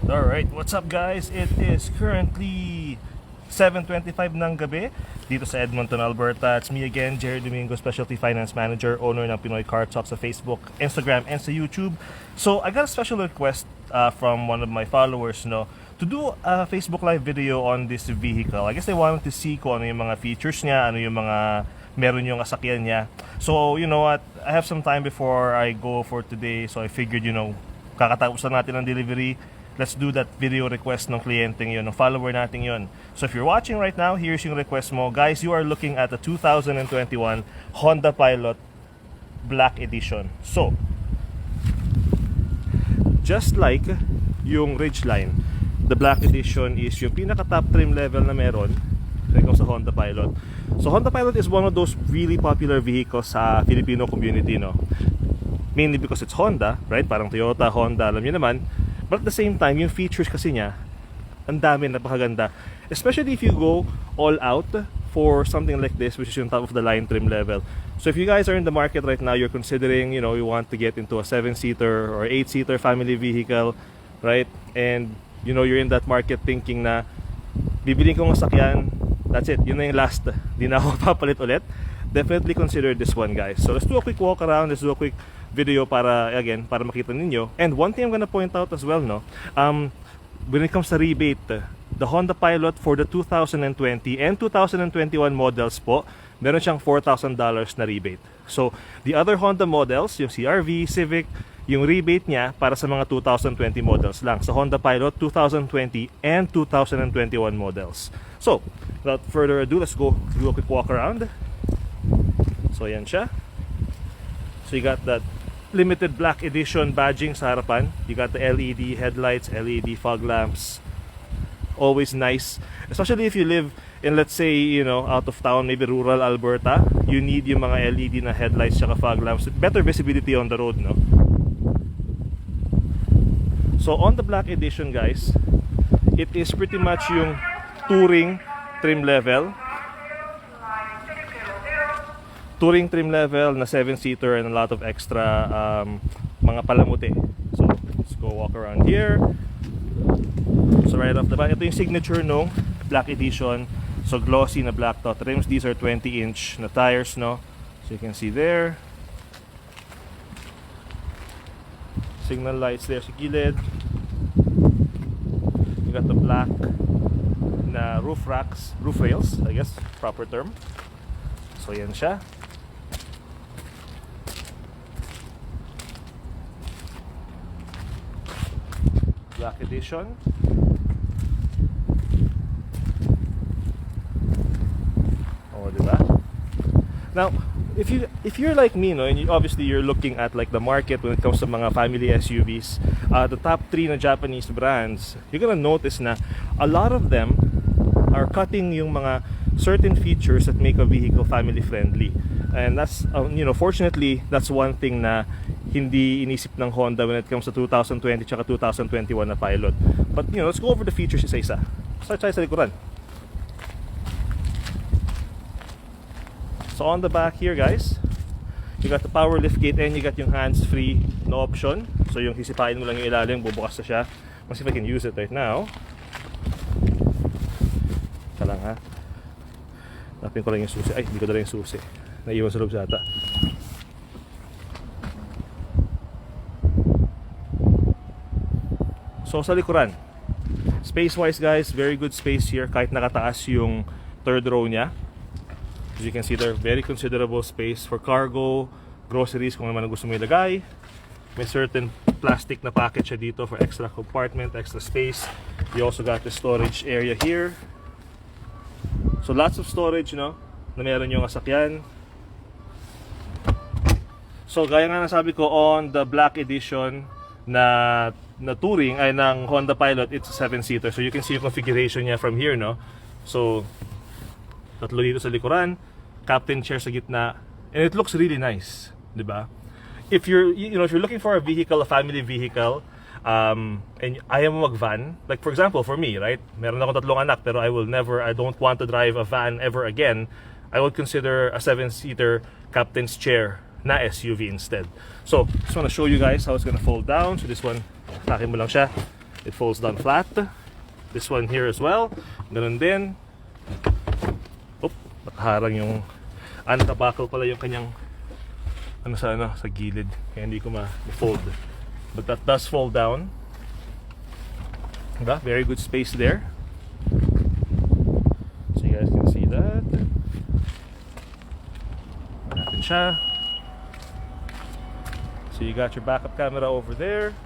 Alright, what's up guys? It is currently 7:25 ng gabi dito sa Edmonton, Alberta. It's me again, Jerry Domingo, Specialty Finance Manager, owner ng Pinoy Car Talk sa Facebook, Instagram, and sa YouTube. So I got a special request from one of my followers, to do a Facebook Live video on this vehicle. I guess they wanted to see kung ano yung mga features niya, ano yung mga meron yung sasakyan niya. So you know what, I have some time before I go for today, so I figured, kakatapos lang natin ang delivery. Let's do that video request ng kliyenteng yun, ng follower natin yun. So if you're watching right now, here's yung request mo. Guys, you are looking at a 2021 Honda Pilot Black Edition. So, just like yung Ridgeline, the Black Edition is yung pinaka-top trim level na meron when it comes sa Honda Pilot. So Honda Pilot is one of those really popular vehicles sa Filipino community, mainly because it's Honda, right? Parang Toyota, Honda, alam niyo naman. But at the same time, yung features kasi niya, ang dami, napakaganda. Especially if you go all out for something like this, which is yung top of the line trim level. So if you guys are in the market right now, you're considering, you want to get into a 7-seater or 8-seater family vehicle, right? And, you're in that market thinking na, bibiling ko ng sasakyan, that's it, yun na yung last, di na ako papalit ulit. Definitely consider this one, guys. So let's do a quick walk around, let's do a quick video para makita ninyo. And one thing I'm gonna point out as well, when it comes to rebate, the Honda Pilot for the 2020 and 2021 models po, meron siyang $4,000 na rebate. So the other Honda models, yung CR-V, Civic, yung rebate niya para sa mga 2020 models lang. Sa Honda Pilot 2020 and 2021 models. So without further ado, let's go do a quick walk around. So yan siya. So you got that limited black edition badging sa harapan. You got the LED headlights, LED fog lamps. Always nice, especially if you live in, let's say, out of town, maybe rural Alberta. You need yung mga LED na headlights tsaka fog lamps. Better visibility on the road, So on the black edition, guys, it is pretty much yung touring trim level. Touring trim level na 7-seater and a lot of extra mga palamuti. So let's go walk around here. So right off the bat, ito yung signature nung Black Edition. So glossy na black top rims. These are 20-inch na tires, So you can see there. Signal lights there sa gilid. You got the black na roof rails, I guess, proper term. So yan siya. Black Edition. Oh, diba? Now, if you're like me, and obviously you're looking at like the market when it comes to mga family SUVs, the top 3 na Japanese brands, you're gonna notice na a lot of them are cutting yung mga certain features that make a vehicle family friendly. And that's fortunately, that's one thing na hindi inisip ng Honda when it comes to 2020 tsaka 2021 na Pilot. But let's go over the features isa-isa. Start tayo sa likuran. So on the back here, guys, you got the power liftgate and you got yung hands-free na option. So yung hisipain mo lang yung ilalim, bubukas na siya. Let's see if I can use it right now. Ika lang, ha. Napin ko lang yung susi. Ay, hindi ko dala yung susi. Naiwan sa loob sa ata. So sa likuran, space wise, guys, very good space here. Kahit nakataas yung third row niya, as you can see there, very considerable space for cargo, groceries kung naman ang gusto mo ilagay. May certain plastic na package siya dito for extra compartment, extra space. You also got the storage area here. So lots of storage, na meron yung sasakyan. So gaya nga nasabi ko, on the Black Edition na touring ay ng Honda Pilot, it's a 7-seater. So you can see yung configuration niya from here, So tatlo dito sa likuran, captain chair sa gitna, and it looks really nice, 'di ba? If you're if you're looking for a vehicle, a family vehicle, and ayaw mo mag-van, like for example for me, right? Meron akong 3 anak pero I don't want to drive a van ever again. I would consider a 7-seater captain's chair na SUV instead. So, just want to show you guys how it's gonna fold down. So this one, takin mo lang siya. It folds down flat. This one here as well. Ganun din. Oop, nakaharang yung antabuckle pala yung kanyang sa gilid. Kaya hindi ko ma-fold. But that does fold down. Diba? Very good space there. So you guys can see that. Natin siya. So you got your backup camera over there.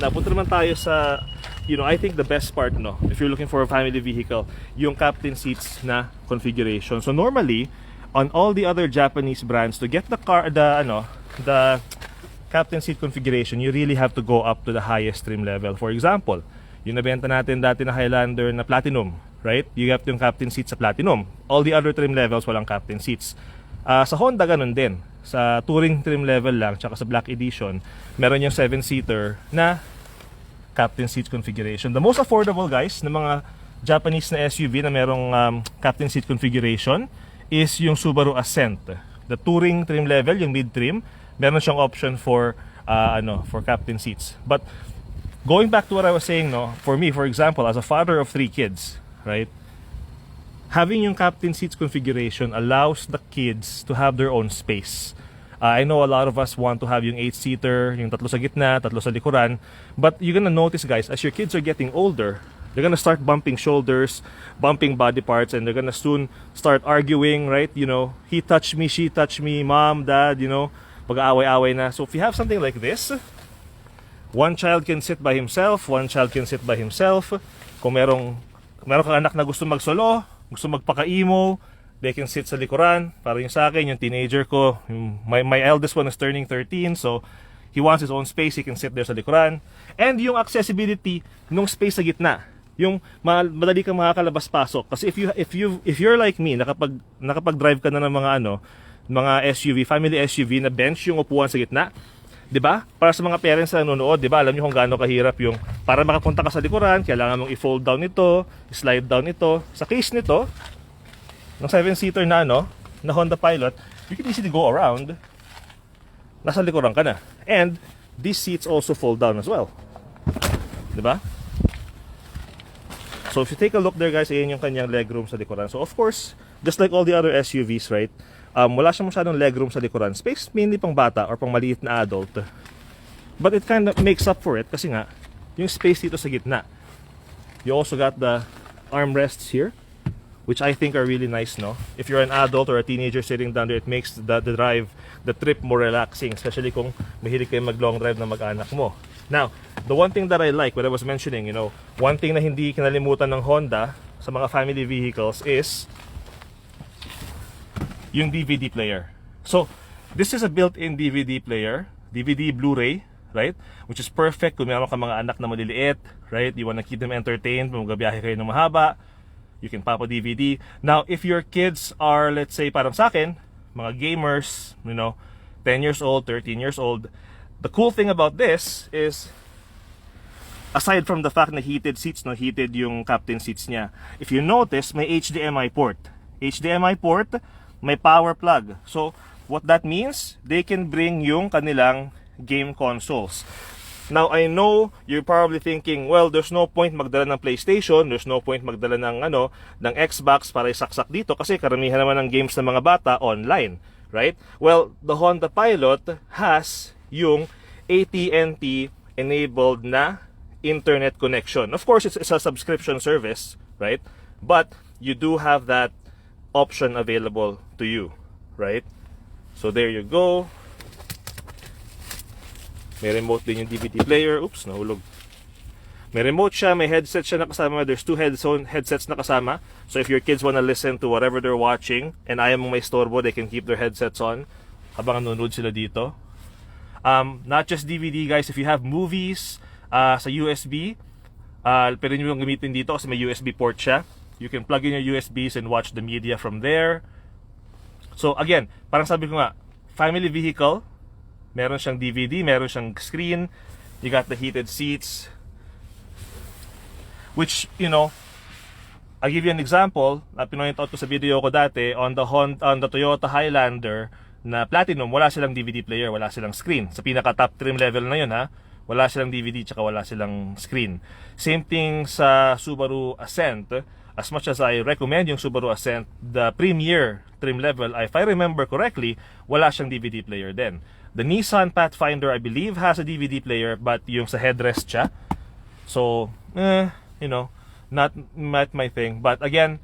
Now, punta naman tayo sa, I think the best part, no, if you're looking for a family vehicle, yung captain seats na configuration. So normally, on all the other Japanese brands, to get the captain seat configuration, you really have to go up to the highest trim level. For example, yung nabenta natin dati na Highlander na Platinum, right? You have yung captain seats sa Platinum. All the other trim levels, walang captain seats. Sa Honda, ganun din. Sa Touring trim level lang, tsaka sa Black Edition, meron yung 7-seater na captain seats configuration. The most affordable, guys, ng mga Japanese na SUV na merong captain seat configuration is yung Subaru Ascent. The Touring trim level, yung mid-trim, meron siyang option for captain seats. But going back to what I was saying, no, for me, for example, as a father of 3 kids, right? Having yung captain seats configuration allows the kids to have their own space. I know a lot of us want to have yung 8-seater, yung 3 sa gitna, 3 sa likuran. But you're gonna notice, guys, as your kids are getting older, they're gonna start bumping shoulders, bumping body parts, and they're gonna soon start arguing, right? He touched me, she touched me, mom, dad, pag-aaway-aaway na. So if you have something like this, one child can sit by himself, one child can sit by himself. Kung meron kang anak na gusto magsolo, gusto magpaka-emo, they can sit sa likuran. Para yung sa akin, yung teenager ko, my eldest one is turning 13, so he wants his own space, he can sit there sa likuran. And yung accessibility nung space sa gitna, yung madali kang makakalabas-pasok. Kasi if you're like me, nakapag-drive ka na ng mga SUV, family SUV na bench yung upuan sa gitna, 'di ba? Para sa mga parents na nanonood, 'di ba? Alam niyo kung gaano kahirap yung para makapunta ka sa likuran, kailangan mong i-fold down ito, slide down ito. Sa case nito, ng 7-seater na Honda Pilot, you can easily go around. Nasa likuran ka na. And these seats also fold down as well. 'Di ba? So if you take a look there, guys, ayan yung kanyang legroom sa likuran. So of course, just like all the other SUVs, right? Wala siyang masyadong legroom sa likuran. Space mainly pang bata or pang maliit na adult. But it kind of makes up for it kasi nga, yung space dito sa gitna. You also got the armrests here, which I think are really nice, no? If you're an adult or a teenager sitting down there, it makes the trip more relaxing, especially kung mahilig kayo mag-long drive na mag-anak mo. Now, the one thing that I like, what I was mentioning, one thing na hindi kinalimutan ng Honda sa mga family vehicles is yung DVD player. So, this is a built-in DVD player, DVD Blu-ray, right? Which is perfect kung meron ka mga anak na maliliit, right? You wanna keep them entertained, magabiyahe kayo ng mahaba, you can pop a DVD. Now, if your kids are, let's say, parang sa akin, mga gamers, 10 years old, 13 years old, the cool thing about this is, aside from the fact na heated seats, heated yung captain seats niya, if you notice, may HDMI port. HDMI port, may power plug. So, what that means, they can bring yung kanilang game consoles. Now, I know you're probably thinking, well, there's no point magdala ng PlayStation, there's no point magdala ng Xbox para isaksak dito kasi karamihan naman ng games ng mga bata online, right? Well, the Honda Pilot has yung AT&T enabled na internet connection. Of course, it's a subscription service, right? But you do have that option available to you, right? So there you go. May remote din yung DVD player. Oops, nahulog. May remote siya, may headset siya na kasama. There's 2 headsets na kasama. So if your kids wanna listen to whatever they're watching and ayaw mong may storbo, they can keep their headsets on habang nanonood sila dito. Not just DVD, guys. If you have movies sa USB, pwede nyo yung gamitin dito kasi may USB port siya. You can plug in your USBs and watch the media from there. So again, parang sabi ko nga, family vehicle, meron siyang DVD, meron siyang screen, you got the heated seats, which, I'll give you an example. Pinoy out ko sa video ko dati, on the Toyota Highlander na Platinum, wala silang DVD player, wala silang screen. Sa pinaka top trim level na yun, ha, Wala silang DVD tsaka wala silang screen. Same thing sa Subaru Ascent. As much as I recommend yung Subaru Ascent, the premier trim level, if I remember correctly, wala siyang DVD player din. The Nissan Pathfinder, I believe, has a DVD player, but yung sa headrest siya. So, you know, not my thing. But again,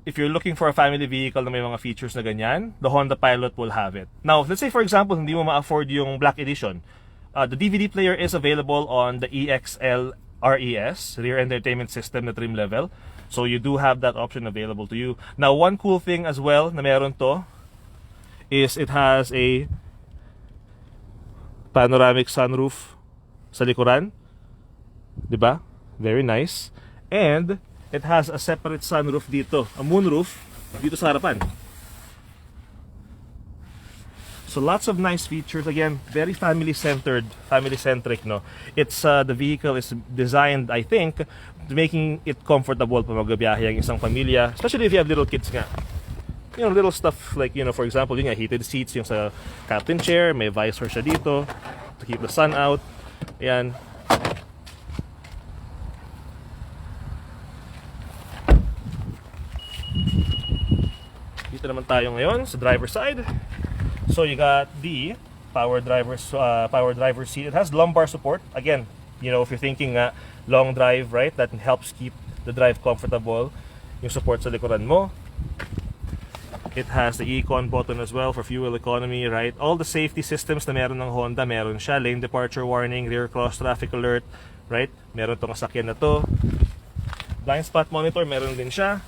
if you're looking for a family vehicle na may mga features na ganyan, the Honda Pilot will have it. Now, let's say for example, hindi mo ma-afford yung Black Edition. The DVD player is available on the EXL RES, Rear Entertainment System na trim level. So you do have that option available to you. Now, one cool thing as well na meron to is it has a panoramic sunroof sa likuran. Diba? Very nice. And it has a separate sunroof dito, a moonroof dito sa harapan. So lots of nice features. Again, very family-centered, family-centric, no? It's the vehicle is designed, I think, making it comfortable pa magbiyahe ang isang pamilya, especially if you have little kids nga. You know, little stuff like, you know, for example, yung heated seats yung sa captain chair, may visor siya dito to keep the sun out. Ayan. Dito naman tayo ngayon sa driver side. So you got the power driver seat. It has lumbar support. Again, you know, if you're thinking long drive, right, that helps keep the drive comfortable. Yung support sa likuran mo. It has the Econ button as well for fuel economy, right? All the safety systems na meron ng Honda, meron siya. Lane departure warning, rear cross traffic alert, right? Meron tong sasakyan na to. Blind spot monitor, meron din siya.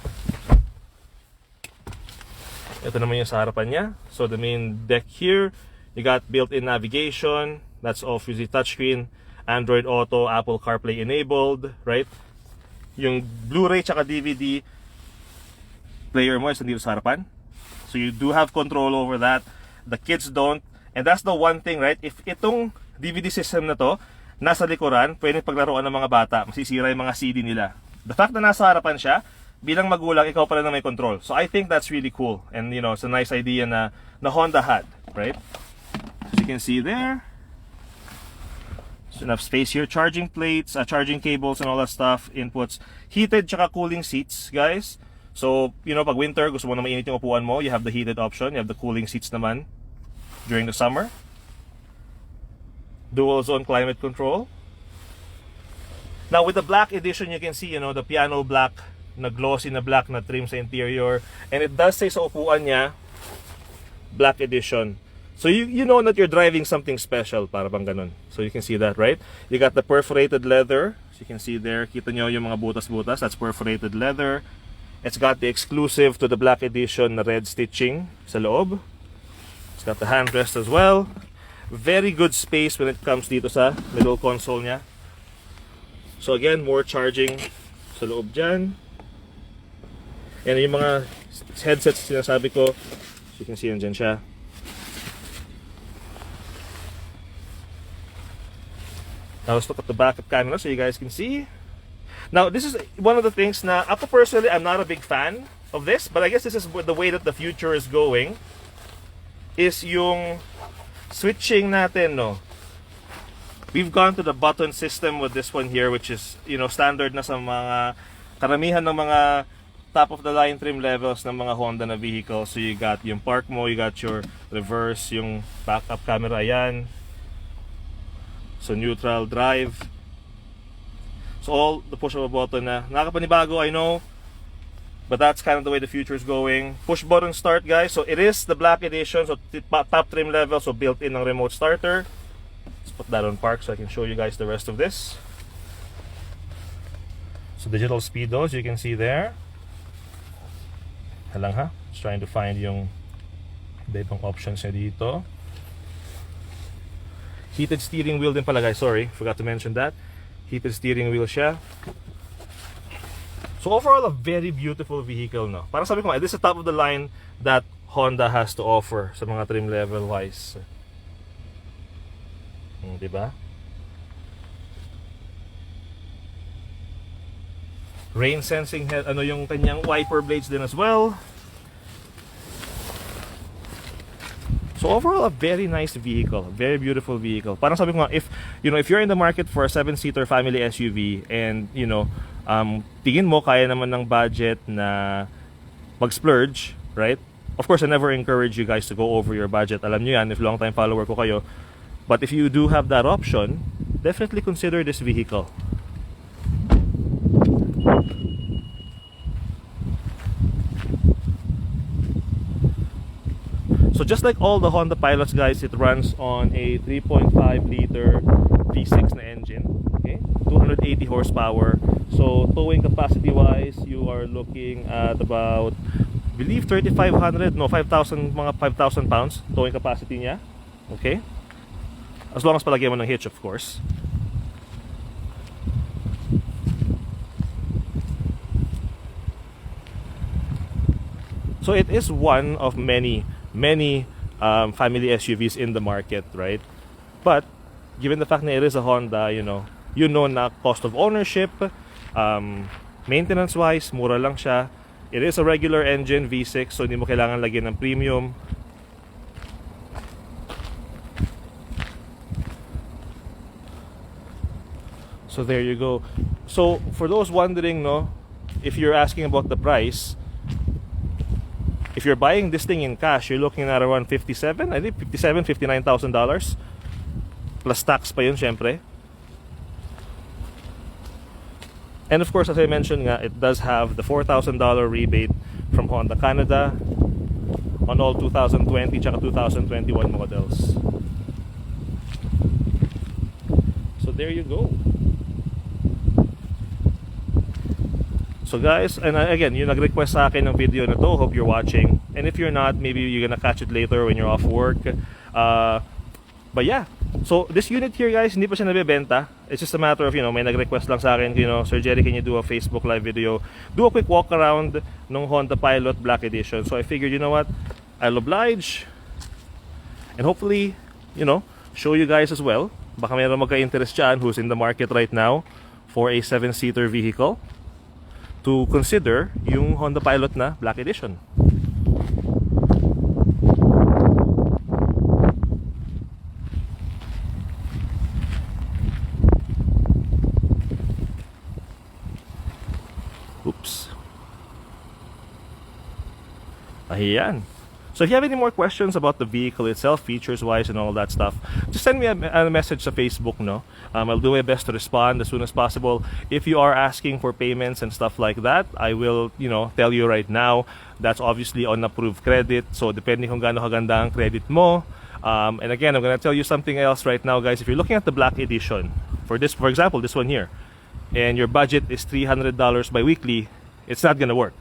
Ito naman yung sa harapan niya. So the main deck here, you got built-in navigation. That's obviously touchscreen, Android Auto, Apple CarPlay enabled, right? Yung Blu-ray tsaka DVD player mo is nandito sa harapan. So you do have control over that. The kids don't. And that's the one thing, right? If itong DVD system na to nasa likuran, pwedeng paglaruan ng mga bata. Masisira yung mga CD nila. The fact na nasa harapan siya, bilang magulang, ikaw pala na may control. So I think that's really cool. And you know, it's a nice idea na Honda had, right? As you can see there, so enough space here. Charging plates, charging cables and all that stuff. Inputs. Heated tsaka cooling seats, guys. So, you know, pag winter, gusto mo na mainit yung upuan mo, you have the heated option. You have the cooling seats naman during the summer. Dual zone climate control. Now with the black edition, you can see, you know, the piano black na glossy na black na trim sa interior, and it does say sa upuan niya black edition. So you know that you're driving something special, para bang ganun. So you can see that, right? You got the perforated leather. So you can see there, kita nyo yung mga butas-butas, that's perforated leather. It's got the exclusive to the black edition na red stitching sa loob. It's got the handrest as well. Very good space when it comes dito sa middle console niya. So again, more charging sa loob dyan. And yung mga headsets sinasabi ko, so you can see nandyan siya. Now let's look at the backup camera so you guys can see. Now this is one of the things na ako personally, I'm not a big fan of this, but I guess this is the way that the future is going, is yung switching natin, no? We've gone to the button system with this one here, which is, you know, standard na sa mga karamihan ng mga top of the line trim levels ng mga Honda na vehicles. So you got yung park mo, you got your reverse, yung backup camera, yan. So neutral, drive. So all the push of a button na nakapanibago, I know, but that's kind of the way the future is going. Push button start, guys. So it is the black edition, so top trim level, so built-in ng remote starter. Let's put that on park so I can show you guys the rest of this. So digital speedos, you can see there. Halang ha, just trying to find yung ibang options niya dito. Heated steering wheel din pala, guys, sorry, forgot to mention that. Heated steering wheel siya. So overall, a very beautiful vehicle, no? Parang sabi ko, this is the top of the line that Honda has to offer sa mga trim level wise. Diba? Rain sensing head, ano yung kanyang wiper blades din as well. So overall, a very nice vehicle, a very beautiful vehicle. Parang sabi ko nga, if you know, if you're in the market for a 7-seater family SUV and, you know, tingin mo kaya naman ng budget na mag-splurge, right? Of course, I never encourage you guys to go over your budget. Alam nyo yan, if long-time follower ko kayo. But if you do have that option, definitely consider this vehicle. So just like all the Honda Pilots, guys, it runs on a 3.5 liter V6 na engine, okay? 280 horsepower. So towing capacity wise, you are looking at about, I believe 3,500, no, 5,000, mga 5,000 pounds towing capacity niya, okay? As long as palagyan mo ng hitch, of course. So it is one of many family SUVs in the market, right? But given the fact that it is a Honda, you know na cost of ownership, maintenance wise, mura lang siya. It is a regular engine V6, so hindi mo kailangan lagyan ng premium. So there you go. So for those wondering, no, if you're asking about the price, if you're buying this thing in cash, you're looking at around $59,000 plus tax pa yun, syempre. And of course, as I mentioned nga, it does have the $4,000 rebate from Honda Canada on all 2020 tsaka 2021 models. So there you go. So guys, and again, yung nag-request sa akin ng video na to, hope you're watching. And if you're not, maybe you're gonna catch it later when you're off work. But yeah, so this unit here, guys, hindi pa siya nabibenta. It's just a matter of, you know, may nag-request lang sa akin, you know, Sir Jerry, can you do a Facebook live video? Do a quick walk around ng Honda Pilot Black Edition. So I figured, you know what, I'll oblige. And hopefully, you know, show you guys as well. Baka mayroon magka-interest dyan who's in the market right now for a 7-seater vehicle to consider yung Honda Pilot na Black Edition. Oops. Ayan. So if you have any more questions about the vehicle itself, features wise and all that stuff, just send me a message sa Facebook, no? I'll do my best to respond as soon as possible. If you are asking for payments and stuff like that, I will, you know, tell you right now, that's obviously on approved credit. So depending kung gaano kaganda ang credit mo. And again, I'm gonna tell you something else right now, guys. If you're looking at the Black Edition, for example, this one here, and your budget is $300 bi-weekly, it's not gonna work.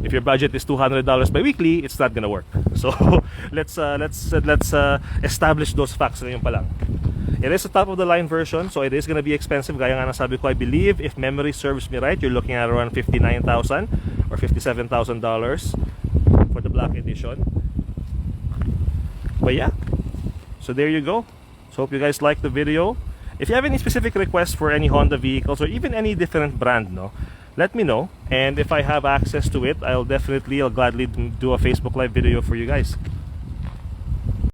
If your budget is $200 bi-weekly, it's not gonna work. So let's establish those facts ngayon pa lang. It is a top-of-the-line version, so it is gonna be expensive. Gaya nga nasabi ko, I believe, if memory serves me right, you're looking at around $59,000 or $57,000 for the Black Edition. But yeah, so there you go. So hope you guys like the video. If you have any specific requests for any Honda vehicles or even any different brand, no, let me know. And if I have access to it, I'll gladly do a Facebook live video for you guys.